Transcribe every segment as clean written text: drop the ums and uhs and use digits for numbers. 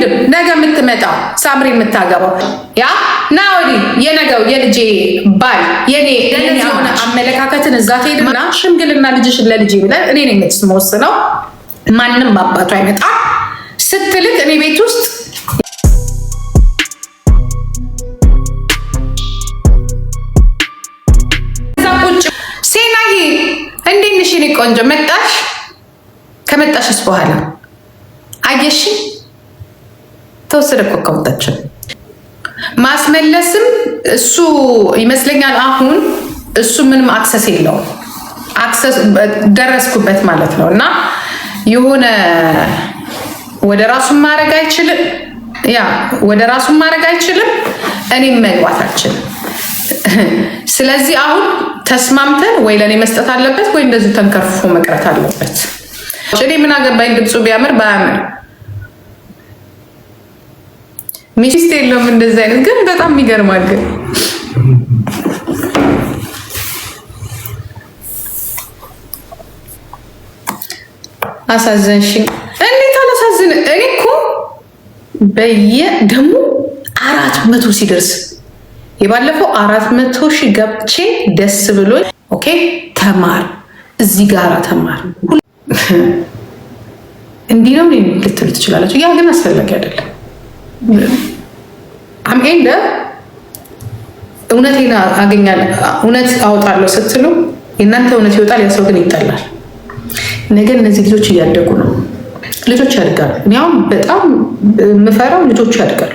ወንድም ነገ የምትመጣው ሳምሪ የምታገባው ያ ናውዲ የነገው የልጄ ባል የኔ የሆነ አመለካከትን እዛ ትሄድና ሽምግልና ልጅሽን ለልጄ ብለን እኔ ነኝ የምወስነው። ማንም አባቱ አይመጣ ስትልክ እኔ ቤት ውስጥ ሴናዬ እንዴት ነሽ የኔ ቆንጆ መጣሽ? ከመጣሽስ በኋላ አየሽ ተወሰደ እኮ ከወጣችን ማስመለስም እሱ ይመስለኛል። አሁን እሱ ምንም አክሰስ የለውም። አክሰስ ደረስኩበት ማለት ነው። እና የሆነ ወደ ራሱን ማድረግ አይችልም። ያ ወደ ራሱን ማድረግ አይችልም። እኔም መግባት አልችልም። ስለዚህ አሁን ተስማምተን ወይ ለእኔ መስጠት አለበት ወይ እንደዚሁ ተንከርፎ መቅረት አለበት። እኔ ምን አገባኝ ድምፁ ቢያምር ባያምር። ሚስት የለውም እንደዚህ አይነት ግን በጣም ይገርማል። ግን አሳዘንሽኝ። እንዴት አላሳዝን? እኔ እኮ ደግሞ 400 ሲደርስ የባለፈው 400,000 ገብቼ ደስ ብሎኝ ኦኬ ተማር እዚህ ጋራ ተማር እንዲህ ነው ልትሉ ትችላላችሁ። ያ ግን አስፈላጊ አይደለም። አምኤንደ እውነቴን አገኛለሁ እውነት አወጣለሁ ስትሉ የእናንተ እውነት ይወጣል፣ ያ ሰው ግን ይጠላል። ነገር እነዚህ ልጆች እያደጉ ነው። ልጆች ያድጋሉ። እኔ አሁን በጣም የምፈራው ልጆቹ ያድጋሉ።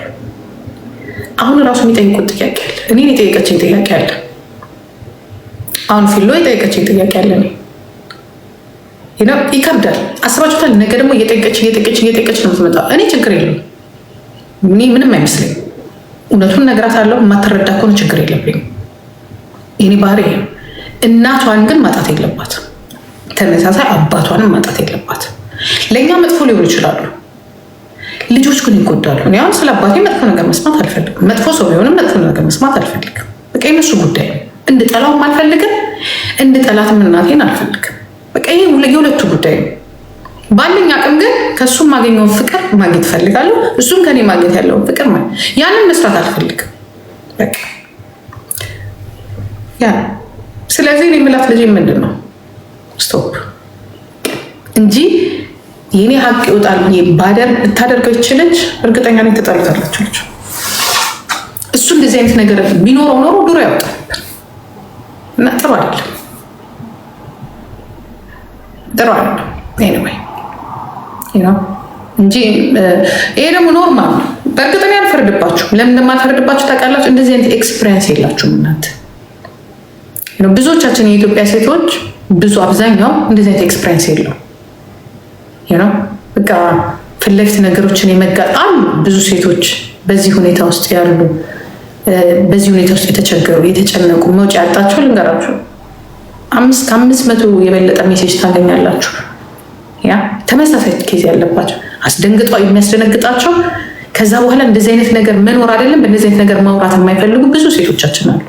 አሁን ራሱ የሚጠይቁት ጥያቄ አለ። እኔ የጠየቀችኝ ጥያቄ አለ። አሁን ፊሎ የጠየቀችኝ ጥያቄ አለ። ይከብዳል። አስባችሁታል? ነገ ደግሞ እየጠየቀች ነው የምትመጣው። እኔ ችግር የለም፣ እኔ ምንም አይመስለኝ። እውነቱን እነግራታለሁ። የማትረዳ ከሆነ ችግር የለብኝም። የኔ ባህሪ እናቷን ግን ማጣት የለባትም። ተመሳሳይ አባቷንም ማጣት የለባትም። ለእኛ መጥፎ ሊሆኑ ይችላሉ፣ ልጆች ግን ይጎዳሉ። እኔ አሁን ስለ አባቴ መጥፎ ነገር መስማት አልፈልግም። መጥፎ ሰው ቢሆንም መጥፎ ነገር መስማት አልፈልግም። በቃ የነሱ ጉዳይ ነው። እንድጠላውም አልፈልግም፣ እንድጠላትም እናቴን አልፈልግም። በቃ ይሄ የሁለቱ ጉዳይ ነው። ባለኝ አቅም ግን ከእሱ ማገኘውን ፍቅር ማግኘት እፈልጋለሁ። እሱም ከኔ ማግኘት ያለውን ፍቅር ያንን መስራት አልፈልግም። በቃ ያ ስለዚህ እኔ የምላት ልጅ ምንድን ነው ስቶፕ እንጂ የኔ ሀቅ ይወጣል ብታደርገው ይችለች እርግጠኛ ነኝ ትጠሉታላችሁ። እሱ እንደዚህ አይነት ነገር ቢኖረው ኖሮ ዱሮ ያወጣል እና ጥሩ አይደለም፣ ጥሩ አይደለም። ኤኒዌይ እንጂ ይሄ ደግሞ ኖርማል ነው። በእርግጠኛ አልፈርድባችሁም። ለምን እንደማልፈርድባችሁ ታውቃላችሁ? እንደዚህ አይነት ኤክስፒሪየንስ የላችሁም እናንተ። ብዙዎቻችን የኢትዮጵያ ሴቶች አብዛኛው እንደዚህ አይነት ኤክስፒሪየንስ የለው በቃ ፊት ለፊት ነገሮችን የመጋጣም ብዙ ሴቶች በዚህ ሁኔታ ውስጥ ያሉ በዚህ ሁኔታ ውስጥ የተቸገሩ የተጨነቁ መውጫ ያጣቸው ልንገራችሁ፣ 500 የበለጠ ሜሴጅ ታገኛላችሁ። ያ ተመሳሳይ ኬዝ ያለባቸው አስደንግጠው የሚያስደነግጣቸው ከዛ በኋላ እንደዚህ አይነት ነገር መኖር አይደለም በእንደዚህ አይነት ነገር ማውራት የማይፈልጉ ብዙ ሴቶቻችን አሉ።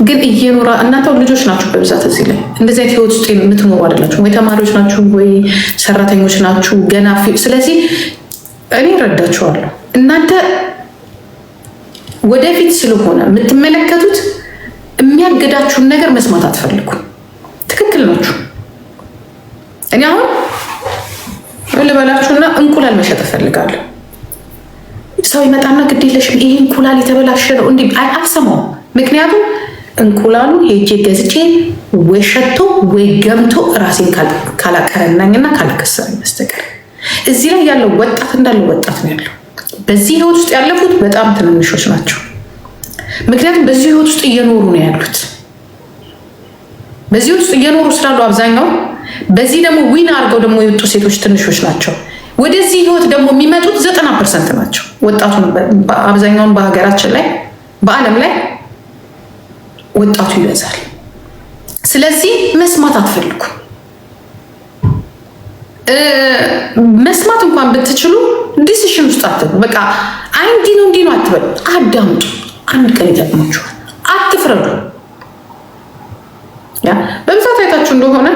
ግን እየኖራ እናንተ ልጆች ናችሁ በብዛት እዚህ ላይ እንደዚህ አይነት ህይወት ውስጥ የምትኖሩ አይደላችሁ ወይ ተማሪዎች ናችሁ ወይ ሰራተኞች ናችሁ ገና። ስለዚህ እኔ እረዳችኋለሁ። እናንተ ወደፊት ስለሆነ የምትመለከቱት የሚያገዳችሁን ነገር መስማት አትፈልጉ። ትክክል ናችሁ። እኔ አሁን ልበላችሁና እንቁላል መሸጥ እፈልጋለሁ። ሰው ይመጣና ግድ የለሽም ይሄ እንቁላል የተበላሸ ነው እንዲህ አልሰማውም። ምክንያቱም እንቁላሉ ሄጄ ገዝቼ ወይ ሸቶ ወይ ገምቶ ራሴን ካላቀረናኝና ካላከሰረኝ በስተቀር እዚህ ላይ ያለው ወጣት እንዳለው ወጣት ነው ያለው። በዚህ ህይወት ውስጥ ያለፉት በጣም ትንንሾች ናቸው። ምክንያቱም በዚህ ህይወት ውስጥ እየኖሩ ነው ያሉት። በዚህ ህይወት ውስጥ እየኖሩ ስላሉ አብዛኛው በዚህ ደግሞ ዊን አድርገው ደግሞ የወጡ ሴቶች ትንሾች ናቸው። ወደዚህ ህይወት ደግሞ የሚመጡት 90% ናቸው። ወጣቱን አብዛኛውን በሀገራችን ላይ በዓለም ላይ ወጣቱ ይበዛል። ስለዚህ መስማት አትፈልጉ። መስማት እንኳን ብትችሉ ዲሲሽን ውስጥ አትገቡ። በቃ እንዲህ ነው አትበሉ። አዳምጡ። አንድ ቀን ይጠቅማችኋል። አትፍረዱ። ያ በብዛት አይታችሁ እንደሆነ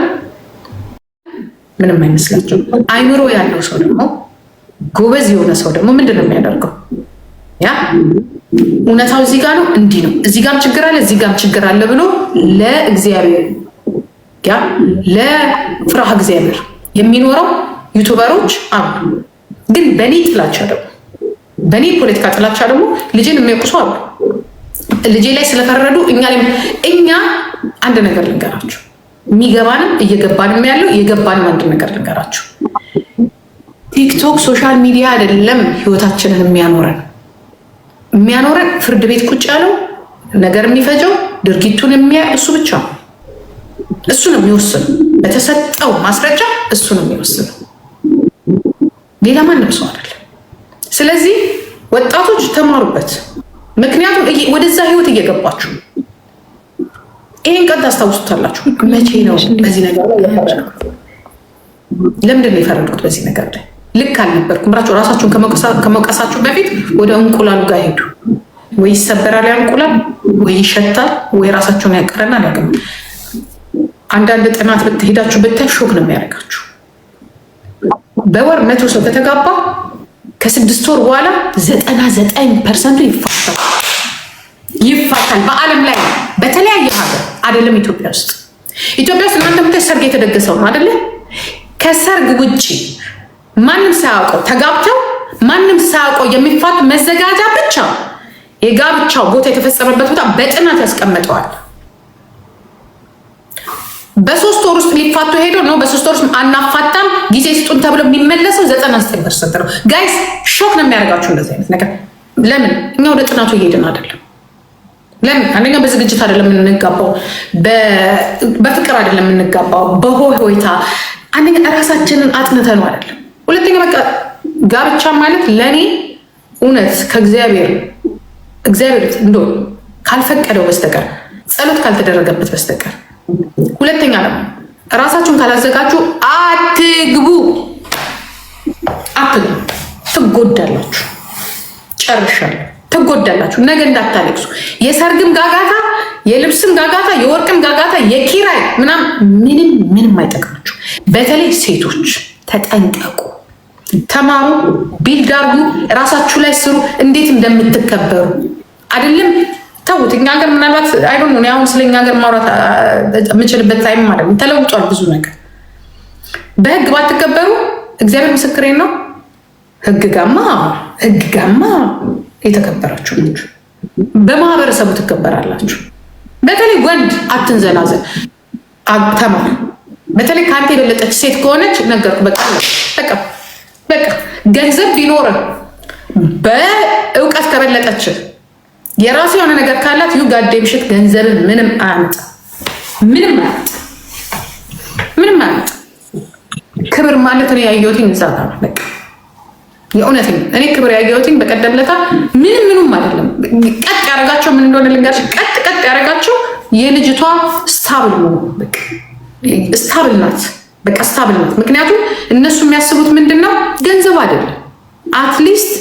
ምንም አይመስላችሁ። አይምሮ ያለው ሰው ደግሞ ጎበዝ የሆነ ሰው ደግሞ ምንድን ነው የሚያደርገው? ያ እውነታው እዚህ ጋር ነው፣ እንዲህ ነው፣ እዚህ ጋርም ችግር አለ፣ እዚህ ጋርም ችግር አለ ብሎ ለእግዚአብሔር ያ ለፍርሃ እግዚአብሔር የሚኖረው ዩቱበሮች አሉ። ግን በእኔ ጥላቻ ደግሞ በእኔ ፖለቲካ ጥላቻ ደግሞ ልጅን የሚያውቁ አሉ። ልጄ ላይ ስለፈረዱ እኛ አንድ ነገር ልንገራችሁ፣ የሚገባንም እየገባንም ያለው እየገባንም አንድ ነገር ልንገራችሁ። ቲክቶክ ሶሻል ሚዲያ አይደለም ህይወታችንን የሚያኖረን ፍርድ ቤት ቁጭ ያለው ነገር የሚፈጀው ድርጊቱን የሚያ እሱ ብቻ ነው። እሱ ነው የሚወስነው። በተሰጠው ማስረጃ እሱ ነው የሚወስነው፣ ሌላ ማንም ሰው አይደለም። ስለዚህ ወጣቶች ተማሩበት። ምክንያቱም ወደዛ ህይወት እየገባችሁ ይህን ቀን ታስታውሱታላችሁ። መቼ ነው በዚህ ነገር ላይ የፈረድኩት? ለምንድን ነው የፈረድኩት በዚህ ነገር ላይ? ልክ አልነበርኩም ብላችሁ ራሳችሁን ከመውቀሳችሁ በፊት ወደ እንቁላሉ ጋር ሄዱ። ወይ ይሰበራል ያ እንቁላል፣ ወይ ይሸታል፣ ወይ ራሳችሁን ያቀረናል ያገም። አንዳንድ ጥናት ሄዳችሁ ብታይ ሾክ ነው የሚያደርጋችሁ። በወር 100 ሰው ከተጋባ ከ6 ወር በኋላ 99% ይፋታል። በዓለም ላይ በተለያየ ሀገር አይደለም ኢትዮጵያ ውስጥ እናንተ ምታይ ሰርግ የተደገሰው ነው አይደለ? ከሰርግ ውጭ ማንም ሳያውቀው ተጋብተው ማንም ሳያውቀው የሚፋቱ መዘጋጃ ብቻ የጋብቻው ቦታ የተፈጸመበት ቦታ በጥናት ያስቀምጠዋል። በ3 ወር ውስጥ ሊፋቱ ሄዶ ነው። በ3 ወር ውስጥ አናፋታም ጊዜ ስጡን ተብሎ የሚመለሰው 99% ነው። ጋይስ ሾክ ነው የሚያደርጋችሁ እንደዚህ አይነት ነገር። ለምን እኛ ወደ ጥናቱ እየሄድን አይደለም? ለምን አንደኛ በዝግጅት አይደለም የምንጋባው፣ በፍቅር አይደለም የምንጋባው፣ በሆይታ አንደኛ ራሳችንን አጥንተን ነው አይደለም። ሁለተኛ በቃ ጋብቻ ማለት ለኔ እውነት ከእግዚአብሔር እንዶ ካልፈቀደው በስተቀር ጸሎት ካልተደረገበት በስተቀር ሁለተኛ ደግሞ ራሳችሁን ካላዘጋጁ አትግቡ። ትጎዳላችሁ። ጨርሻለሁ። ትጎዳላችሁ። ነገ እንዳታለቅሱ። የሰርግም ጋጋታ፣ የልብስም ጋጋታ፣ የወርቅም ጋጋታ፣ የኪራይ ምንም አይጠቅማችሁ። በተለይ ሴቶች ተጠንቀቁ። ተማሩ፣ ቢልድ አድርጉ፣ ራሳችሁ ላይ ስሩ። እንዴት እንደምትከበሩ አይደለም ተውት። እኛ ሀገር ምናልባት አይዶን ነው። አሁን ስለኛ ሀገር ማውራት የምችልበት ታይም ማለት ነው። ተለውጧል ብዙ ነገር። በህግ ባትከበሩ እግዚአብሔር ምስክሬን ነው። ህግ ጋማ የተከበራችሁ ናችሁ። በማህበረሰቡ ትከበራላችሁ። በተለይ ወንድ አትንዘላዘል፣ ተማር። በተለይ ከአንተ የበለጠች ሴት ከሆነች ነገርኩ። በቃ ገንዘብ ቢኖር በእውቀት ከበለጠች የራሱ የሆነ ነገር ካላት ዩ ጋዴ ምሽት ገንዘብን ምንም አያመጣ። ክብር ማለት ነው ያየሁትኝ እዛ ጋር በቃ የእውነት እኔ ክብር ያየሁትኝ በቀደም ለታ ምንም አይደለም። ቀጥ ያደረጋቸው ምን እንደሆነ ልንገርሽ። ቀጥ ያደረጋቸው የልጅቷ ስታብል ነው። በቃ ስታብል ናት። ምክንያቱም እነሱ የሚያስቡት ምንድነው ገንዘብ አይደለም። አትሊስት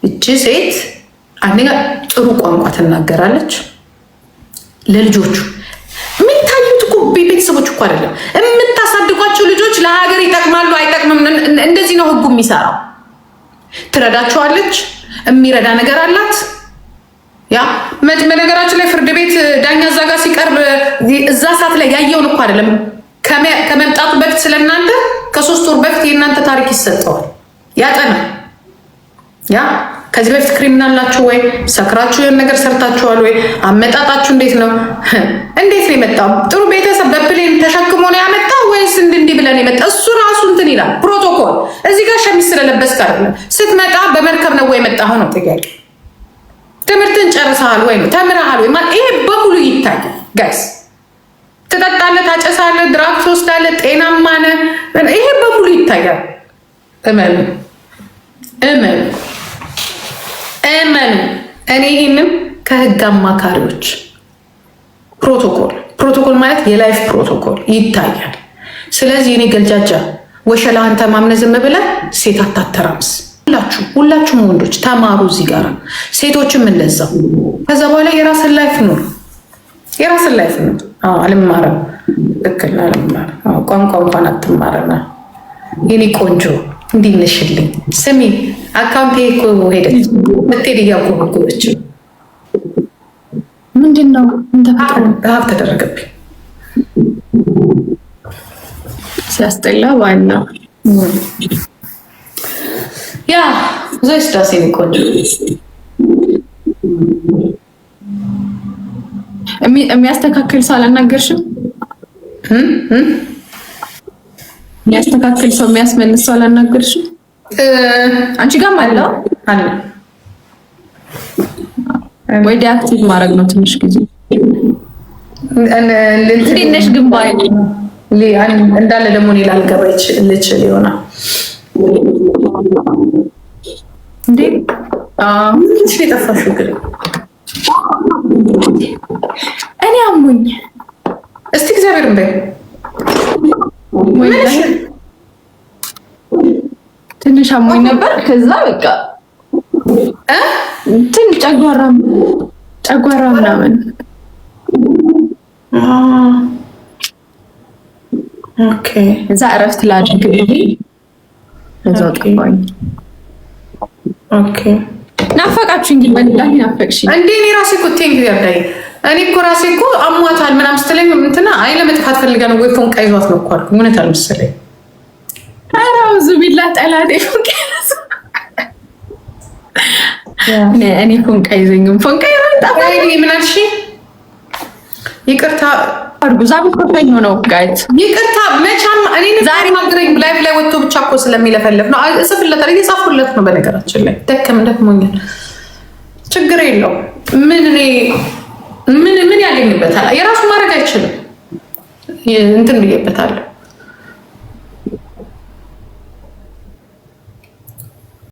እቺ ሴት አንደኛ ጥሩ ቋንቋ ትናገራለች። ለልጆቹ የሚታዩት እኮ ቤተሰቦች እኮ አይደለም የምታሳድጓቸው ልጆች ለሀገር ይጠቅማሉ አይጠቅምም፣ እንደዚህ ነው ህጉ የሚሰራው። ትረዳቸዋለች፣ የሚረዳ ነገር አላት። ያ በነገራችን ላይ ፍርድ ቤት ዳኛ እዛ ጋር ሲቀርብ እዛ ሰዓት ላይ ያየውን እኮ አይደለም ከመምጣቱ በፊት ስለእናንተ ከ3 ወር በፊት የእናንተ ታሪክ ይሰጠዋል፣ ያጠናል። ያ ከዚህ በፊት ክሪሚናል ናችሁ ወይ? ሰክራችሁ የሆነ ነገር ሰርታችኋል ወይ? አመጣጣችሁ እንዴት ነው? እንዴት ነው የመጣው? ጥሩ ቤተሰብ በፕሌን ተሸክሞ ነው ያመጣው ወይስ እንዲህ ብለን የመጣ? እሱ ራሱ እንትን ይላል ፕሮቶኮል። እዚህ ጋር ሸሚዝ ስለለበስክ አይደለም ስትመጣ በመርከብ ነው ወይ የመጣው ነው ጥያቄ። ትምህርትን ጨርሰሃል ወይ ነው ተምረሃል ወይ ማለት ይሄ በሙሉ ይታያል። ጋይስ ትጠጣለህ፣ ታጨሳለህ፣ ድራግ ትወስዳለህ፣ ጤናማ ነህ፣ ይሄ በሙሉ ይታያል። እመኑ። እኔ ይህንም ከህግ አማካሪዎች ፕሮቶኮል ማለት የላይፍ ፕሮቶኮል ይታያል። ስለዚህ እኔ ገልጃጃ ወሸላህን ተማምነ ዝም ብለህ ሴት አታተራምስ። ሁላችሁም ወንዶች ተማሩ እዚህ ጋር፣ ሴቶችም እንደዛው። ከዛ በኋላ የራስን ላይፍ ኑር። አልማረም ልክና አልማረም ቋንቋ እንኳን አትማረና የኔ ቆንጆ እንዲነሽልኝ ስሚ፣ አካውንቴ እኮ ሄደች ምትሄድ እያጎበጎበች ምንድን ነው ሀብ ተደረገብኝ። ሲያስጠላ ዋና ያ ዞይስ ዳሴ ቆንጆ የሚያስተካክል ሰው አላናገርሽም? የሚያስተካክል ሰው የሚያስመልስ ሰው አላናገርሽም? አንቺ ጋርም አለ ወይ? ዲአክቲቭ ማድረግ ነው ትንሽ ጊዜ። እንዴት ነሽ ግን ባይ እንዳለ ደግሞ እኔ ላልገባ ልችል ይሆናል እንዴ? እሺ የጠፋሽው ግን እኔ አሙኝ እስቲ እግዚአብሔር እንበይ ትንሽ አሙኝ ነበር። ከዛ በቃ ትንሽ ጨጓራ ምናምን ኦኬ። እዛ እረፍት ላድርግ ብዬ እዛው ጠፋኝ። ኦኬ ናፈቃችሁኝ ግን ወላሂ ናፈቅሽኝ እንዴ? እኔ ራሴ እኮ ቴንክ ያርዳይ እኔ እኮ ራሴ እኮ አሟታል ምናምን ስትለኝ እንትና አይ ለመጥፋት ፈልጋ ነው ወይ ፎንቃ ይዟት ነው እኮ አልኩ። እውነት አልመሰለኝ። ኧረ አውዙ ቢላ ጠላቴ ፎንቃ እኔ ፎንቃ ይዘኝም ፎንቃ ይወጣ ምን አልሽ? ይቅርታ አርጉዛ ብቆፈኝ ነው ጋይት ይቅርታ መቻም እኔ ዛሬ ማግረኝ ላይፍ ላይ ወጥቶ ብቻ እኮ ስለሚለፈልፍ ነው። እጽፍለታለሁ እየጻፍኩለት ነው። በነገራችን ላይ ደክሞኛል። ችግር የለው። ምን ያገኝበታል? የራሱ ማድረግ አይችልም። እንትን ብዬበታለሁ